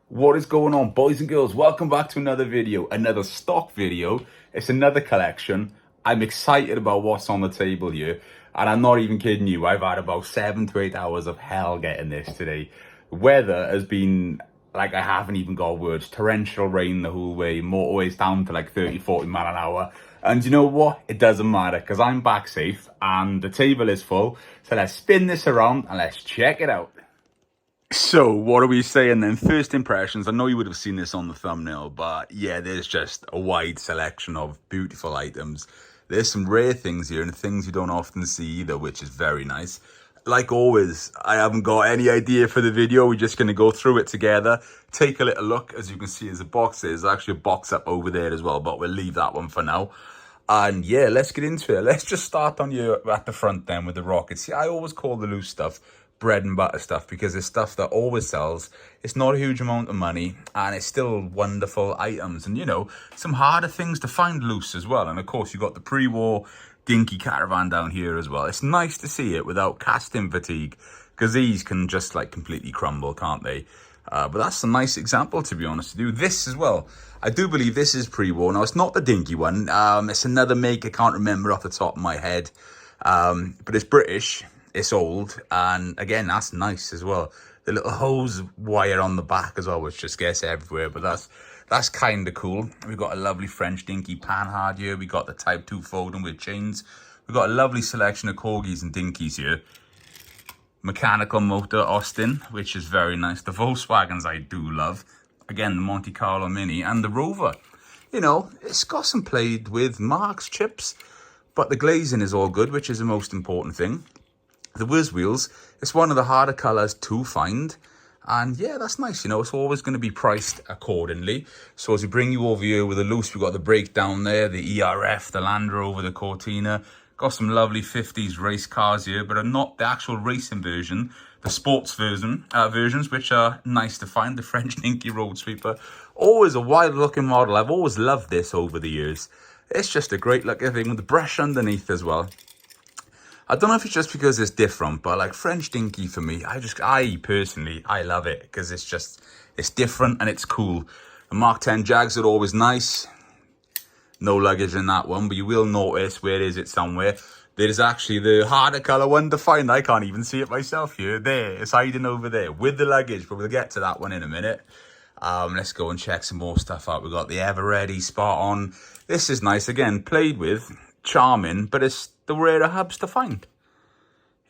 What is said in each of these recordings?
What is going on, boys and girls? Welcome back to another video, another stock video. It's another collection. I'm excited about what's on the table here, and I'm not even kidding you. I've had about 7 to 8 hours of hell getting this today. The weather has been like, I haven't even got words. Torrential rain the whole way, motorways down to like 30-40 mile an hour. And you know what? It doesn't matter because I'm back safe and the table is full. So let's spin this around and let's check it out. So, what are we saying then? First impressions. I know you would have seen this on the thumbnail, but yeah, there's just a wide selection of beautiful items. There's some rare things here and things you don't often see either, which is very nice. Like always, I haven't got any idea for the video. We're just going to go through it together, take a little look. As you can see, there's a box. There's actually a box up over there as well, but we'll leave that one for now. And yeah, let's get into it. Let's just start on you at the front then with the rockets. See, I always call the loose stuff bread and butter stuff because it's stuff that always sells. It's not a huge amount of money and it's still wonderful items, and you know, some harder things to find loose as well. And of course you got the pre-war Dinky caravan down here as well. It's nice to see it without casting fatigue because these can just like completely crumble, can't they? But that's a nice example, to be honest with you. This as well, I do believe this is pre-war. Now it's not the Dinky one, it's another make. I can't remember off the top of my head, but it's British. It's old, and again, that's nice as well. The little hose wire on the back as well, which just gets everywhere, but that's kind of cool. We've got a lovely French Dinky panhard here. We got the Type 2 folding with chains. We've got a lovely selection of Corgis and Dinkies here. Mechanical motor Austin, which is very nice. The Volkswagens I do love. Again, the Monte Carlo Mini and the Rover. You know, it's got some played with marks, chips, but the glazing is all good, which is the most important thing. The Whiz Wheels, it's one of the harder colours to find. And yeah, that's nice, you know, it's always going to be priced accordingly. So as we bring you over here with the loose, we've got the breakdown there, the ERF, the Land Rover, the Cortina. Got some lovely 50s race cars here, but are not the actual racing version. The sports versions, which are nice to find. The French Dinky Road Sweeper. Always a wild looking model. I've always loved this over the years. It's just a great looking thing with the brush underneath as well. I don't know if it's just because it's different, but like French Dinky for me, I personally love it because it's different and it's cool. The Mark 10 Jags are always nice. No luggage in that one, but you will notice, where is it somewhere? There's actually the harder colour one to find. I can't even see it myself here. There, it's hiding over there with the luggage, but we'll get to that one in a minute. Let's go and check some more stuff out. We've got the Ever Ready Spot On. This is nice. Again, played with, charming, but it's the rarer hubs to find.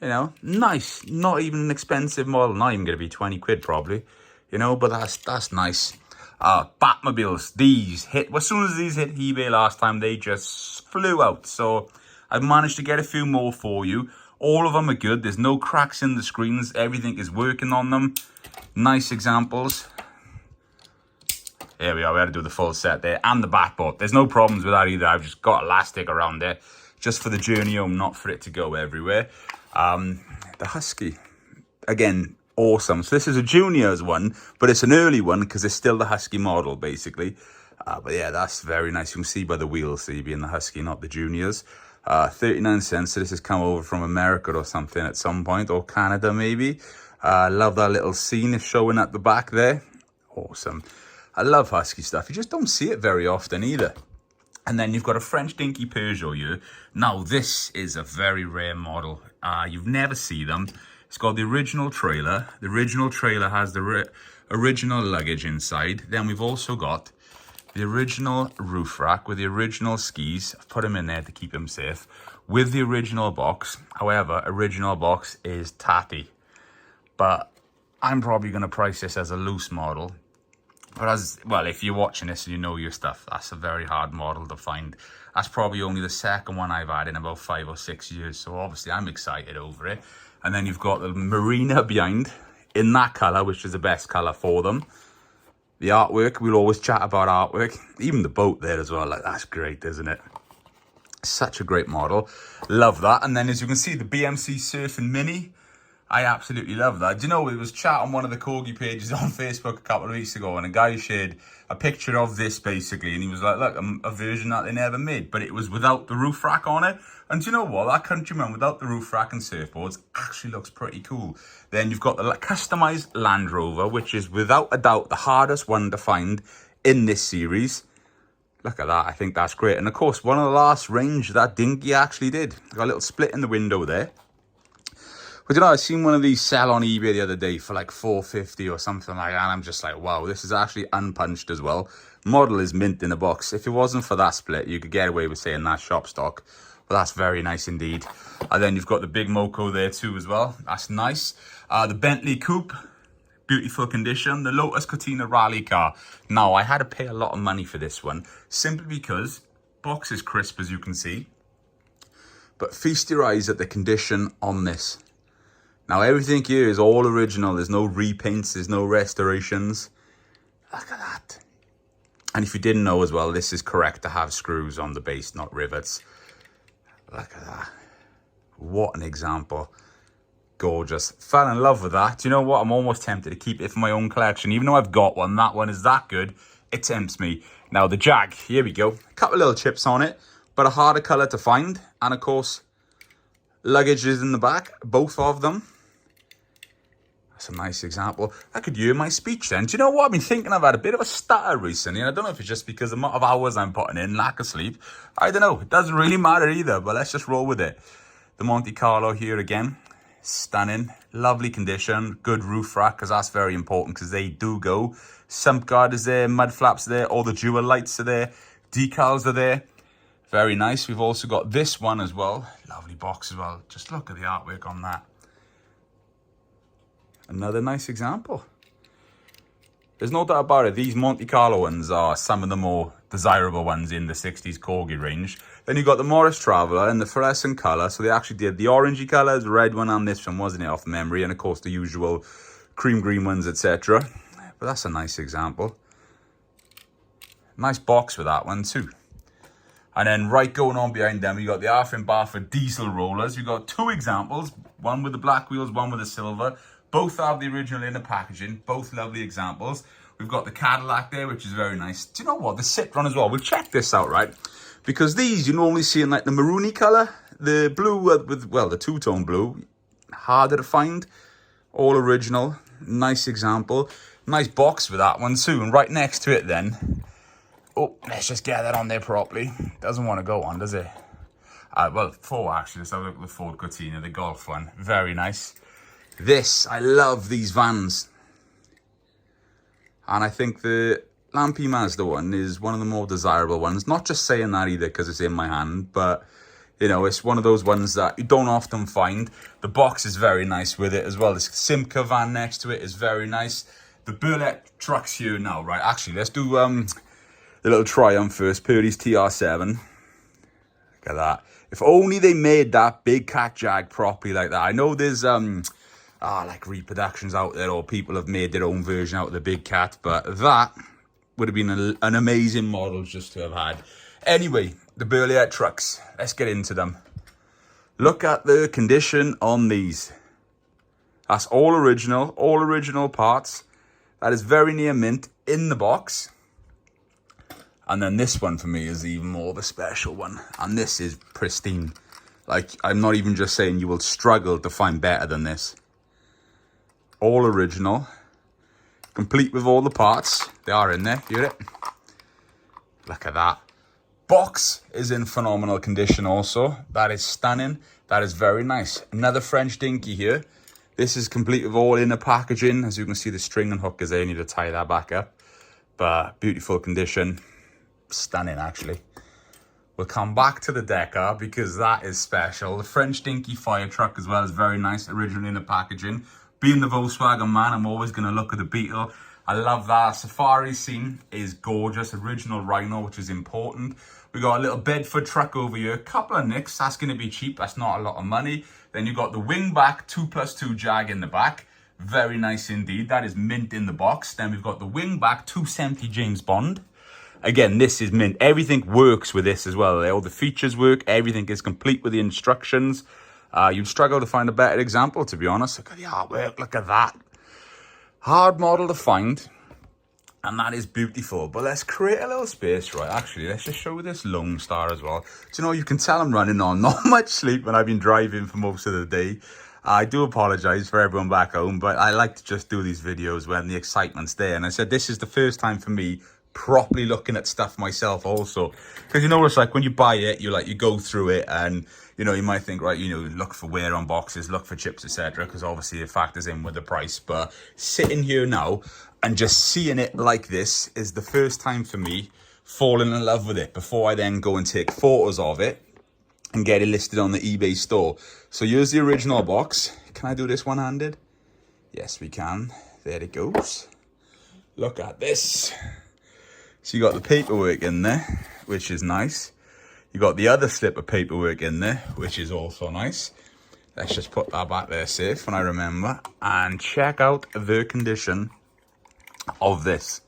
You know, nice. Not even an expensive model. Not even going to be 20 quid probably. You know, but that's nice. Batmobiles. These hit, as soon as these hit eBay last time, they just flew out. So I've managed to get a few more for you. All of them are good. There's no cracks in the screens. Everything is working on them. Nice examples. There we are. We had to do the full set there. And the backboard. There's no problems with that either. I've just got elastic around there. Just for the journey home, not for it to go everywhere. The Husky. Again, awesome. So this is a juniors one, but it's an early one because it's still the Husky model, basically. But yeah, that's very nice. You can see by the wheels, so you'd be in the Husky, not the juniors. 39 cents. So this has come over from America or something at some point, or Canada maybe. Love that little scene showing at the back there. Awesome. I love Husky stuff. You just don't see it very often either. And then you've got a French Dinky Peugeot here. Now, this is a very rare model. You've never seen them. It's got the original trailer. The original trailer has the original luggage inside. Then we've also got the original roof rack with the original skis. I've put them in there to keep them safe. With the original box. However, original box is tatty. But I'm probably going to price this as a loose model. But as well, if you're watching this and you know your stuff, that's a very hard model to find. That's probably only the second one I've had in about 5 or 6 years. So obviously I'm excited over it. And then you've got the Marina behind in that colour, which is the best colour for them. The artwork, we'll always chat about artwork. Even the boat there as well, like that's great, isn't it? Such a great model. Love that. And then as you can see, the BMC Surfing Mini. I absolutely love that. Do you know, we was chat on one of the Corgi pages on Facebook a couple of weeks ago, and a guy shared a picture of this basically, and he was like, look, a version that they never made, but it was without the roof rack on it. And do you know what? That Countryman without the roof rack and surfboards actually looks pretty cool. Then you've got the customized Land Rover, which is without a doubt the hardest one to find in this series. Look at that. I think that's great. And of course, one of the last range that Dinky actually did. Got a little split in the window there. But you know, I seen one of these sell on eBay the other day for like $4.50 or something like that. And I'm just like, wow, this is actually unpunched as well. Model is mint in the box. If it wasn't for that split, you could get away with saying that's shop stock. But that's very nice indeed. And then you've got the big Moco there too as well. That's nice. The Bentley Coupe, beautiful condition. The Lotus Cortina rally car. Now, I had to pay a lot of money for this one, simply because box is crisp, as you can see. But feast your eyes at the condition on this. Now, everything here is all original. There's no repaints. There's no restorations. Look at that. And if you didn't know as well, this is correct to have screws on the base, not rivets. Look at that. What an example. Gorgeous. Fell in love with that. Do you know what? I'm almost tempted to keep it for my own collection. Even though I've got one, that one is that good. It tempts me. Now, the Jag. Here we go. A couple of little chips on it, but a harder colour to find. And, of course, luggage is in the back. Both of them. That's a nice example. I could hear my speech then. Do you know what? I've been thinking I've had a bit of a stutter recently. And I don't know if it's just because of the amount of hours I'm putting in, lack of sleep. I don't know. It doesn't really matter either, but let's just roll with it. The Monte Carlo here again. Stunning. Lovely condition. Good roof rack, because that's very important, because they do go. Sump guard is there. Mud flaps are there. All the dual lights are there. Decals are there. Very nice. We've also got this one as well. Lovely box as well. Just look at the artwork on that. Another nice example. There's no doubt about it. These Monte Carlo ones are some of the more desirable ones in the 60s Corgi range. Then you've got the Morris Traveller in the fluorescent colour. So they actually did the orangey colours, red one and this one, wasn't it, off memory? And of course the usual cream green ones, etc. But that's a nice example. Nice box with that one too. And then right going on behind them, you got the Arfin Barford diesel rollers. You've got two examples, one with the black wheels, one with the silver. Both have the original in the packaging. Both lovely examples. We've got the Cadillac there, which is very nice. Do you know what? The Citroen as well. We'll check this out, right? Because these you normally see in like the maroony colour. The blue with, well, the two-tone blue. Harder to find. All original. Nice example. Nice box with that one too. And right next to it then. Oh, let's just get that on there properly. Doesn't want to go on, does it? Well, four actually. Let's have a look at the Ford Cortina, the Golf one. Very nice. This, I love these vans. And I think the Lampi Mazda one is one of the more desirable ones. Not just saying that either because it's in my hand, but, you know, it's one of those ones that you don't often find. The box is very nice with it as well. This Simca van next to it is very nice. The Burlette trucks here now, right? Actually, let's do the little Triumph first. Purdy's TR7. Look at that. If only they made that big cat Jag properly like that. I know there's like reproductions out there, or people have made their own version out of the big cat, but that would have been an amazing model just to have had. Anyway, the Burlette trucks, let's get into them. Look at the condition on these. That's all original parts. That is very near mint in the box. And then this one for me is even more the special one, and this is pristine. Like, I'm not even just saying, you will struggle to find better than this. All original, complete with all the parts. They are in there, hear it? Look at that. Box is in phenomenal condition also. That is stunning. That is very nice. Another French Dinky here. This is complete with all inner packaging. As you can see, the string and hook is there. You need to tie that back up. But beautiful condition. Stunning, actually. We'll come back to the Deca because that is special. The French Dinky fire truck as well is very nice. Originally in the packaging. Being the Volkswagen man, I'm always going to look at the Beetle. I love that. Safari scene is gorgeous. Original Rhino, which is important. We got a little Bedford truck over here. A couple of nicks. That's going to be cheap. That's not a lot of money. Then you got the wingback 2+2 Jag in the back. Very nice indeed. That is mint in the box. Then we've got the wingback 270 James Bond. Again, this is mint. Everything works with this as well. All the features work. Everything is complete with the instructions. You'd struggle to find a better example, to be honest. Look at the artwork, look at that. Hard model to find, and that is beautiful. But let's create a little space, right? Actually, let's just show this Lone Star as well. So, you know, you can tell I'm running on not much sleep when I've been driving for most of the day. I do apologize for everyone back home, but I like to just do these videos when the excitement's there. And I said this is the first time for me properly looking at stuff myself also, because you know it's like when you buy it, you go through it, and you know you might think, right, you know, look for wear on boxes, look for chips, etc., because obviously it factors in with the price. But sitting here now and just seeing it like this is the first time for me falling in love with it before I then go and take photos of it and get it listed on the eBay store. So here's the original box. Can I do this one-handed? Yes, we can. There it goes. Look at this. So you got the paperwork in there, which is nice. You got the other slip of paperwork in there, which is also nice. Let's just put that back there safe when I remember. And check out the condition of this.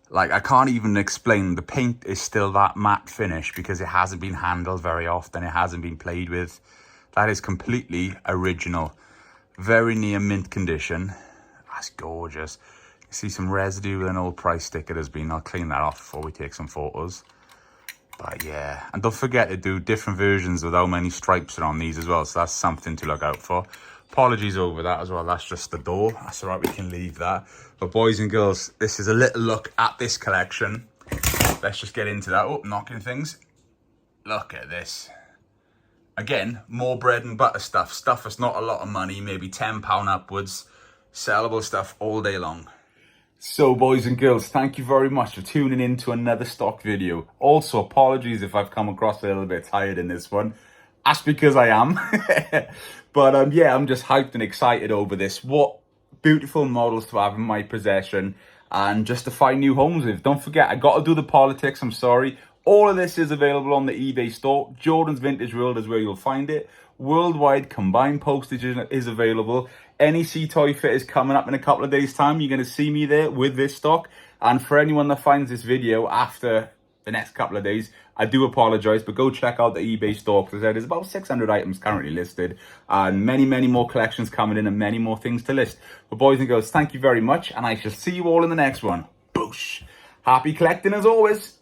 Like, I can't even explain. The paint is still that matte finish because it hasn't been handled very often. It hasn't been played with. That is completely original. Very near mint condition. That's gorgeous. You see some residue with an old price sticker has been. I'll clean that off before we take some photos. But yeah, and don't forget to do different versions with how many stripes are on these as well. So that's something to look out for. Apologies over that as well. That's just the door. That's all right, we can leave that. But boys and girls, this is a little look at this collection. Let's just get into that. Oh, knocking things. Look at this. Again, more bread and butter stuff. Stuff that's not a lot of money, maybe £10 upwards. Sellable stuff all day long. So boys and girls, thank you very much for tuning in to another stock video. Also, apologies if I've come across a little bit tired in this one. That's because I am. But yeah, I'm just hyped and excited over this. What beautiful models to have in my possession and just to find new homes with. Don't forget, I got to do the politics, I'm sorry. All of this is available on the eBay store. Jordan's Vintage World is where you'll find it. Worldwide combined postage is available. NEC Toy Fit is coming up in a couple of days' time. You're going to see me there with this stock. And for anyone that finds this video after the next couple of days, I do apologize, but go check out the eBay store, because there's about 600 items currently listed and many, many more collections coming in and many more things to list. But boys and girls, thank you very much, and I shall see you all in the next one. Boosh! Happy collecting as always.